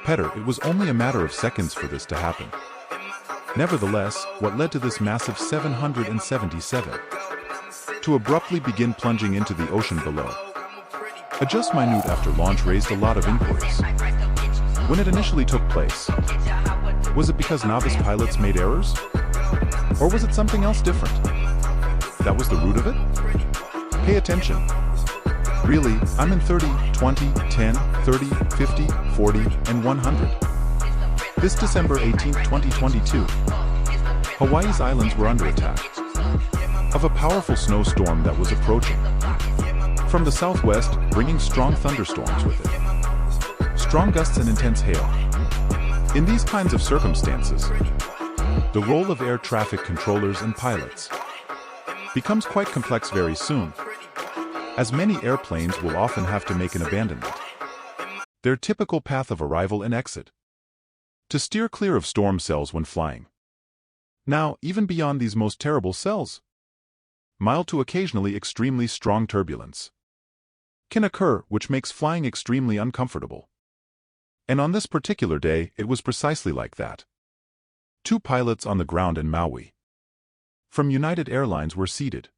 Petter, it was only a matter of seconds for this to happen. Nevertheless, what led to this massive 777? To abruptly begin plunging into the ocean below. A just minute after launch raised a lot of inquiries. When it initially took place, was it because novice pilots made errors? Or was it something else different? That was the root of it? Pay attention. Really, I'm in 30, 20, 10, 30, 50, 40, and 100. This December 18, 2022, Hawaii's islands were under attack of a powerful snowstorm that was approaching from the southwest, bringing strong thunderstorms with it, strong gusts and intense hail. In these kinds of circumstances, the role of air traffic controllers and pilots becomes quite complex very soon, as many airplanes will often have to make an abandonment, their typical path of arrival and exit, to steer clear of storm cells when flying. Now, even beyond these most terrible cells, mild to occasionally extremely strong turbulence can occur, which makes flying extremely uncomfortable. And on this particular day, it was precisely like that. 2 pilots on the ground in Maui from United Airlines were seated,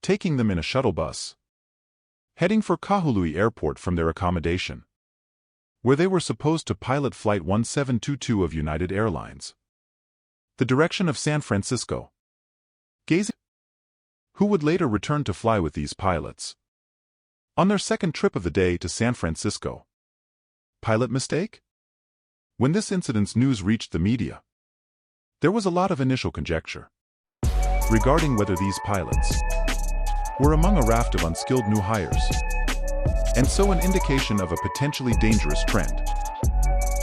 taking them in a shuttle bus, heading for Kahului Airport from their accommodation, where they were supposed to pilot Flight 1722 of United Airlines, the direction of San Francisco. Who would later return to fly with these pilots on their second trip of the day to San Francisco. Pilot mistake? When this incident's news reached the media, there was a lot of initial conjecture regarding whether these pilots were among a raft of unskilled new hires, and so an indication of a potentially dangerous trend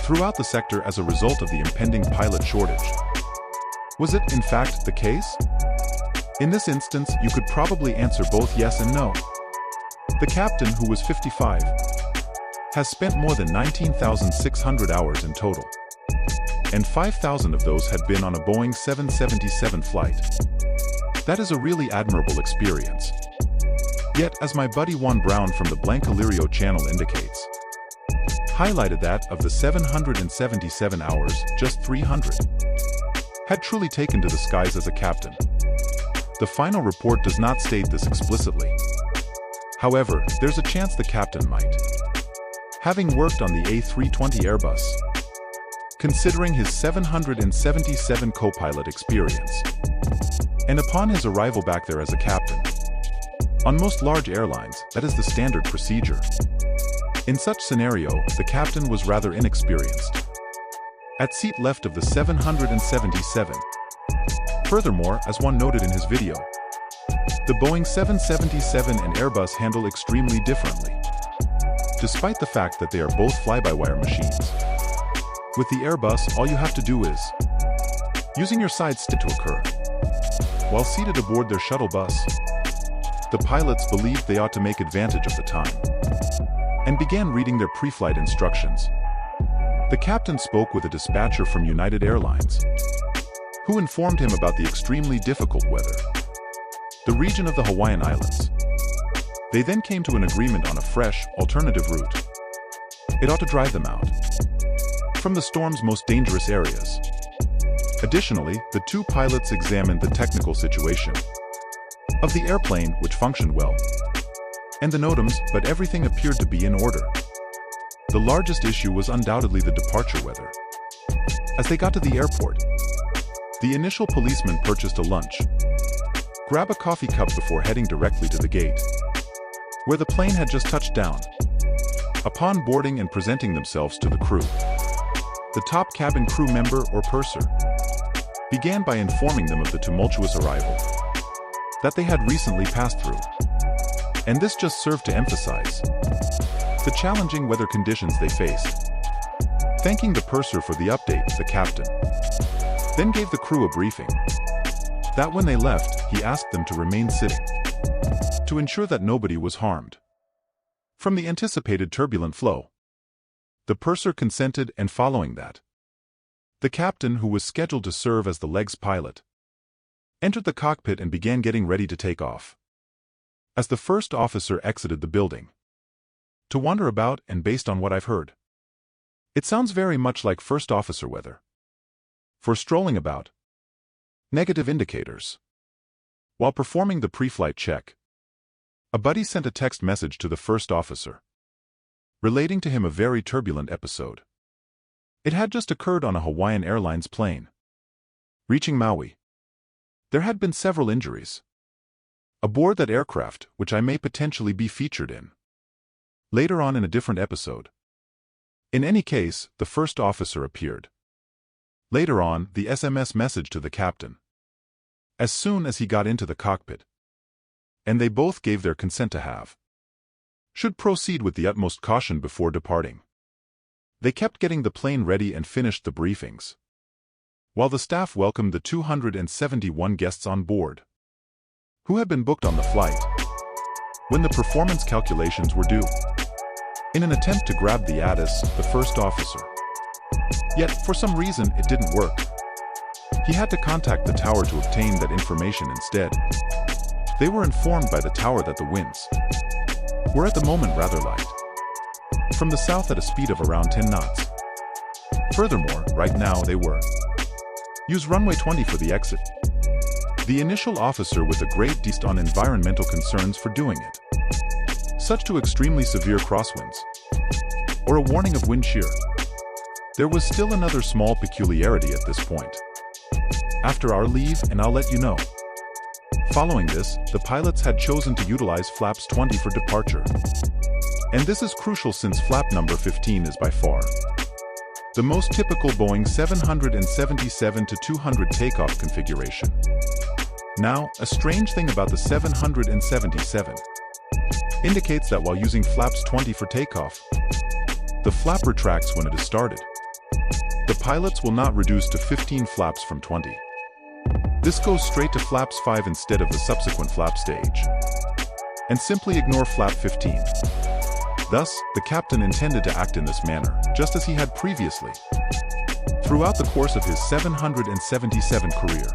throughout the sector as a result of the impending pilot shortage. Was it, in fact, the case? In this instance, you could probably answer both yes and no. The captain, who was 55, has spent more than 19,600 hours in total, and 5,000 of those had been on a Boeing 777 flight. That is a really admirable experience. Yet, as my buddy Juan Brown from the Blancalirio channel indicates, highlighted that, of the 777 hours, just 300 had truly taken to the skies as a captain. The final report does not state this explicitly. However, there's a chance the captain might, having worked on the A320 Airbus, considering his 777 co-pilot experience, and upon his arrival back there as a captain. On most large airlines, that is the standard procedure. In such scenario, the captain was rather inexperienced at seat left of the 777. Furthermore, as one noted in his video, the Boeing 777 and Airbus handle extremely differently, despite the fact that they are both fly-by-wire machines. With the Airbus, all you have to do is using your side stick to occur. While seated aboard their shuttle bus, the pilots believed they ought to make advantage of the time and began reading their pre-flight instructions. The captain spoke with a dispatcher from United Airlines, who informed him about the extremely difficult weather, the region of the Hawaiian Islands. They then came to an agreement on a fresh, alternative route. It ought to drive them out from the storm's most dangerous areas. Additionally, the 2 pilots examined the technical situation of the airplane, which functioned well, and the NOTAMs, but everything appeared to be in order. The largest issue was undoubtedly the departure weather. As they got to the airport, the initial policeman purchased a lunch, grabbed a coffee cup before heading directly to the gate, where the plane had just touched down. Upon boarding and presenting themselves to the crew, the top cabin crew member or purser began by informing them of the tumultuous arrival that they had recently passed through. And this just served to emphasize the challenging weather conditions they faced. Thanking the purser for the update, the captain then gave the crew a briefing that when they left, he asked them to remain sitting to ensure that nobody was harmed from the anticipated turbulent flow. The purser consented, and following that, the captain, who was scheduled to serve as the leg's pilot, entered the cockpit and began getting ready to take off. As the first officer exited the building to wander about, and based on what I've heard, It sounds very much like first officer weather. For strolling about. Negative indicators. While performing the pre-flight check, a buddy sent a text message to the first officer, relating to him a very turbulent episode. It had just occurred on a Hawaiian Airlines plane. Reaching Maui, there had been several injuries aboard that aircraft, which I may potentially be featured in later on in a different episode. In any case, the first officer appeared. Later on, the SMS message to the captain, as soon as he got into the cockpit, and they both gave their consent to have. Should proceed with the utmost caution before departing. They kept getting the plane ready and finished the briefings, while the staff welcomed the 271 guests on board, who had been booked on the flight, when the performance calculations were due. In an attempt to grab the ATIS, the first officer. Yet, for some reason, it didn't work. He had to contact the tower to obtain that information instead. They were informed by the tower that the winds were at the moment rather light, from the south at a speed of around 10 knots. Furthermore, right now they were use runway 20 for the exit. The initial officer with a great deal on environmental concerns for doing it, such to extremely severe crosswinds, or a warning of wind shear. There was still another small peculiarity at this point. After our leave, and I'll let you know. Following this, the pilots had chosen to utilize flaps 20 for departure. And this is crucial since flap number 15 is by far the most typical Boeing 777-200 takeoff configuration. Now, a strange thing about the 777 indicates that while using flaps 20 for takeoff, the flap retracts when it is started. The pilots will not reduce to 15 flaps from 20. This goes straight to flaps 5 instead of the subsequent flap stage, and simply ignore flap 15. Thus, the captain intended to act in this manner, just as he had previously, throughout the course of his 777 career.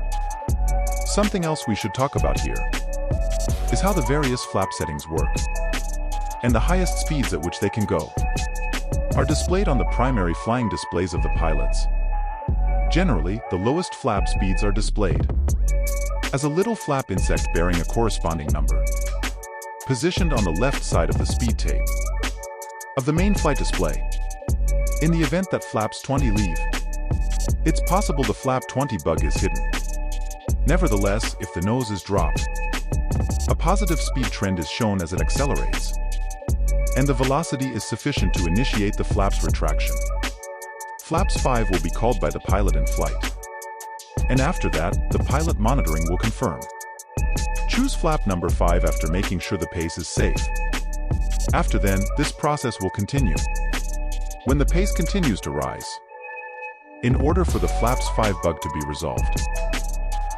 Something else we should talk about here is how the various flap settings work, and the highest speeds at which they can go are displayed on the primary flying displays of the pilots. Generally, the lowest flap speeds are displayed as a little flap insect bearing a corresponding number, positioned on the left side of the speed tape of the main flight display. In the event that flaps 20 leave, it's possible the flap 20 bug is hidden. Nevertheless, if the nose is dropped, a positive speed trend is shown as it accelerates, and the velocity is sufficient to initiate the flaps retraction. Flaps 5 will be called by the pilot in flight, and after that, the pilot monitoring will confirm. Choose flap number 5 after making sure the pace is safe. After then, this process will continue when the pace continues to rise. In order for the flaps 5 bug to be resolved,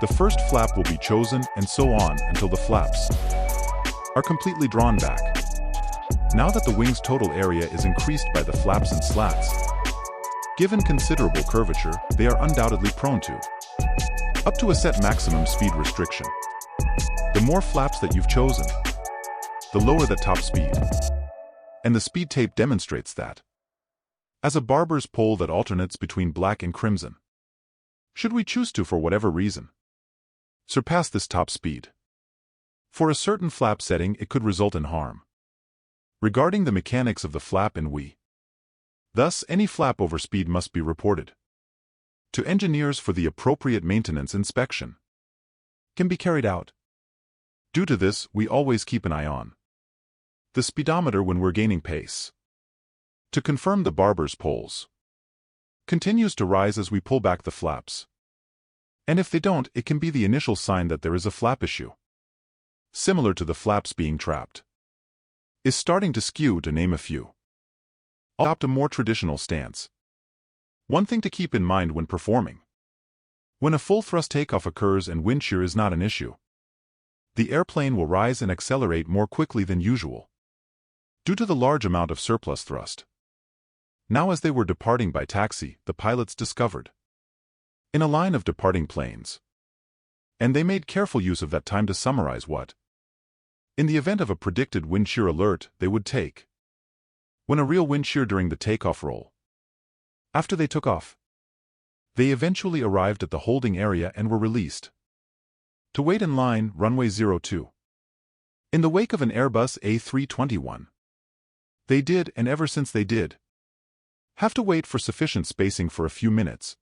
the first flap will be chosen and so on until the flaps are completely drawn back. Now that the wing's total area is increased by the flaps and slats, given considerable curvature, they are undoubtedly prone to up to a set maximum speed restriction. The more flaps that you've chosen, the lower the top speed. And the speed tape demonstrates that. As a barber's pole that alternates between black and crimson. Should we choose to, for whatever reason, surpass this top speed, for a certain flap setting, it could result in harm. Regarding the mechanics of the flap and thus any flap overspeed must be reported to engineers for the appropriate maintenance inspection can be carried out. Due to this, we always keep an eye on the speedometer when we're gaining pace, to confirm the barber's poles continues to rise as we pull back the flaps. And if they don't, it can be the initial sign that there is a flap issue, similar to the flaps being trapped, is starting to skew, to name a few. Adopt a more traditional stance. One thing to keep in mind when performing: when a full thrust takeoff occurs and wind shear is not an issue, the airplane will rise and accelerate more quickly than usual, due to the large amount of surplus thrust. Now, as they were departing by taxi, the pilots discovered in a line of departing planes, and they made careful use of that time to summarize what, in the event of a predicted wind shear alert, they would take when a real wind shear during the takeoff roll After they took off, they eventually arrived at the holding area and were released to wait in line, runway 02. In the wake of an Airbus A321. They did, and ever since they did, have to wait for sufficient spacing for a few minutes.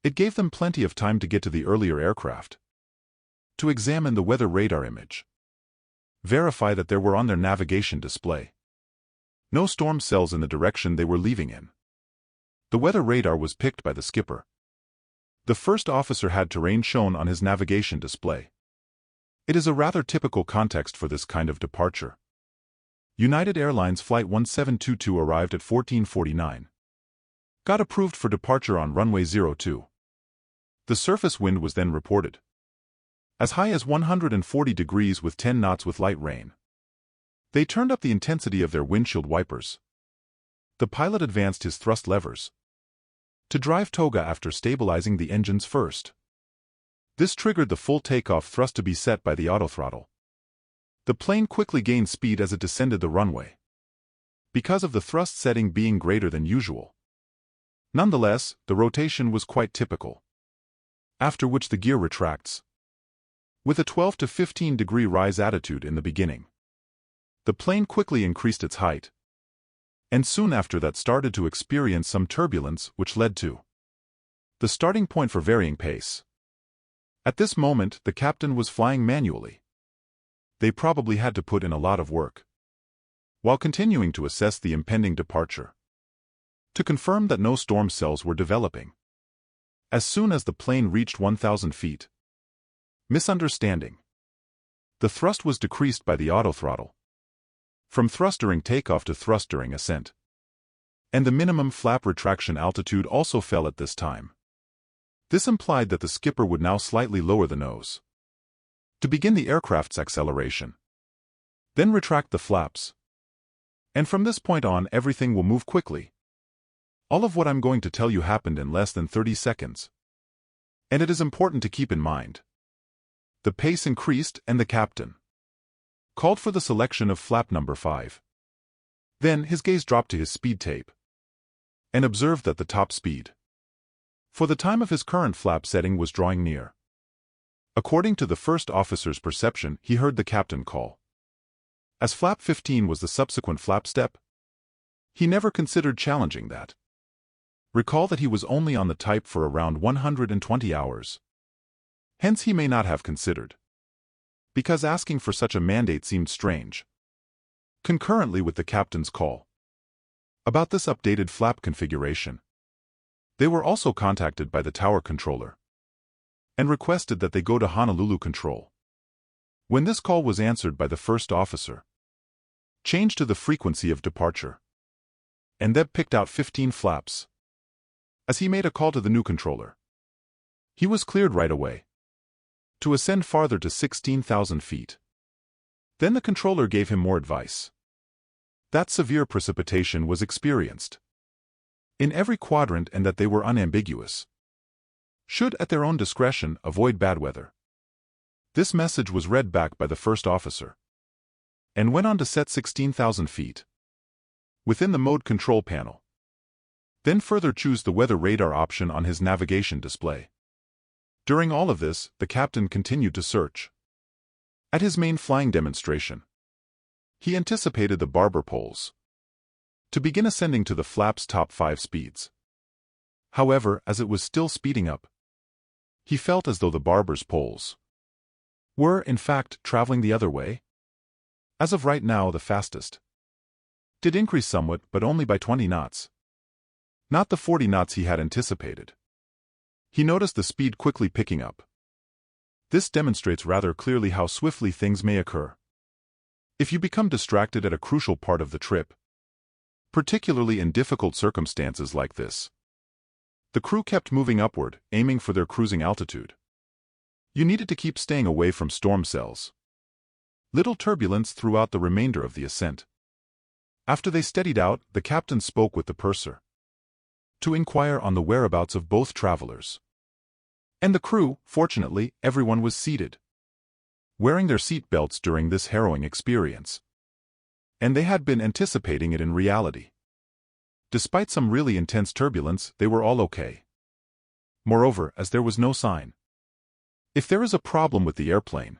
It gave them plenty of time to get to the earlier aircraft, to examine the weather radar image, verify that there were on their navigation display no storm cells in the direction they were leaving in. The weather radar was picked by the skipper. The first officer had terrain shown on his navigation display. It is a rather typical context for this kind of departure. United Airlines Flight 1722 arrived at 14:49. Got approved for departure on runway 02. The surface wind was then reported as high as 140 degrees with 10 knots with light rain. They turned up the intensity of their windshield wipers. The pilot advanced his thrust levers to drive toga after stabilizing the engines first. This triggered the full takeoff thrust to be set by the autothrottle. The plane quickly gained speed as it descended the runway, because of the thrust setting being greater than usual. Nonetheless, the rotation was quite typical, after which the gear retracts, with a 12 to 15 degree rise attitude in the beginning. The plane quickly increased its height, and soon after that started to experience some turbulence, which led to the starting point for varying pace. At this moment, the captain was flying manually. They probably had to put in a lot of work, while continuing to assess the impending departure, to confirm that no storm cells were developing. As soon as the plane reached 1,000 feet, misunderstanding. The thrust was decreased by the autothrottle, from thrust during takeoff to thrust during ascent. And the minimum flap retraction altitude also fell at this time. This implied that the skipper would now slightly lower the nose to begin the aircraft's acceleration, then retract the flaps. And from this point on, everything will move quickly. All of what I'm going to tell you happened in less than 30 seconds. And it is important to keep in mind. The pace increased and the captain called for the selection of flap number 5. Then his gaze dropped to his speed tape and observed that the top speed for the time of his current flap setting was drawing near. According to the first officer's perception, he heard the captain call. As flap 15 was the subsequent flap step, he never considered challenging that. Recall that he was only on the type for around 120 hours. Hence he may not have considered, because asking for such a mandate seemed strange. Concurrently with the captain's call about this updated flap configuration, they were also contacted by the tower controller and requested that they go to Honolulu Control. When this call was answered by the first officer, changed to the frequency of departure, and then picked out 15 flaps. As he made a call to the new controller, he was cleared right away to ascend farther to 16,000 feet. Then the controller gave him more advice. That severe precipitation was experienced in every quadrant and that they were unambiguous. Should, at their own discretion, avoid bad weather. This message was read back by the first officer, and went on to set 16,000 feet within the mode control panel. Then further choose the weather radar option on his navigation display. During all of this, the captain continued to search. At his main flying demonstration, he anticipated the barber poles to begin ascending to the flap's top 5 speeds. However, as it was still speeding up, he felt as though the barber's poles were, in fact, traveling the other way. As of right now, the fastest did increase somewhat, but only by 20 knots. Not the 40 knots he had anticipated. He noticed the speed quickly picking up. This demonstrates rather clearly how swiftly things may occur if you become distracted at a crucial part of the trip, particularly in difficult circumstances like this. The crew kept moving upward, aiming for their cruising altitude. You needed to keep staying away from storm cells. Little turbulence throughout the remainder of the ascent. After they steadied out, the captain spoke with the purser to inquire on the whereabouts of both travelers. And the crew, fortunately, everyone was seated, wearing their seat belts during this harrowing experience. And they had been anticipating it in reality. Despite some really intense turbulence, they were all okay. Moreover, as there was no sign. If there is a problem with the airplane,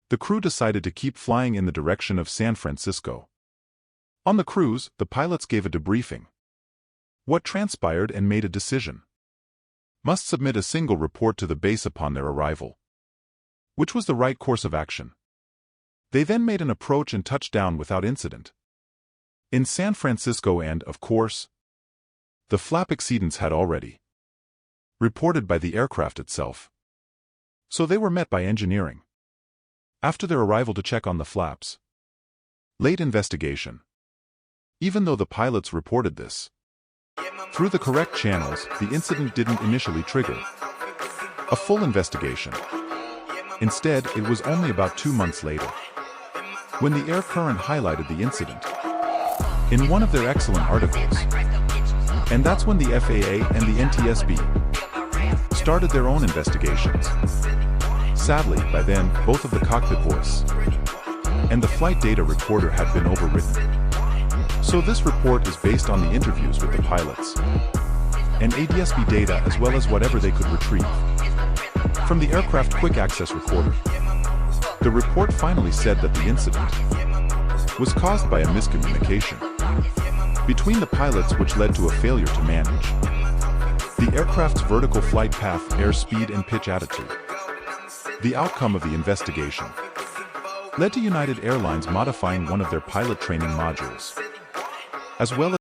the crew decided to keep flying in the direction of San Francisco. On the cruise, the pilots gave a debriefing. What transpired and made a decision. Must submit a single report to the base upon their arrival. Which was the right course of action. They then made an approach and touched down without incident in San Francisco and, of course, the flap exceedance had already reported by the aircraft itself. So they were met by engineering after their arrival to check on the flaps. Late investigation. Even though the pilots reported this through the correct channels, the incident didn't initially trigger a full investigation. Instead, it was only about 2 months later when the Air Current highlighted the incident in one of their excellent articles. And that's when the FAA and the NTSB started their own investigations. Sadly, by then, both of the cockpit voice and the flight data recorder had been overwritten. So this report is based on the interviews with the pilots and ADSB data as well as whatever they could retrieve from the aircraft quick access recorder. The report finally said that the incident was caused by a miscommunication between the pilots, which led to a failure to manage the aircraft's vertical flight path, airspeed and pitch attitude. The outcome of the investigation led to United Airlines modifying one of their pilot training modules, as well as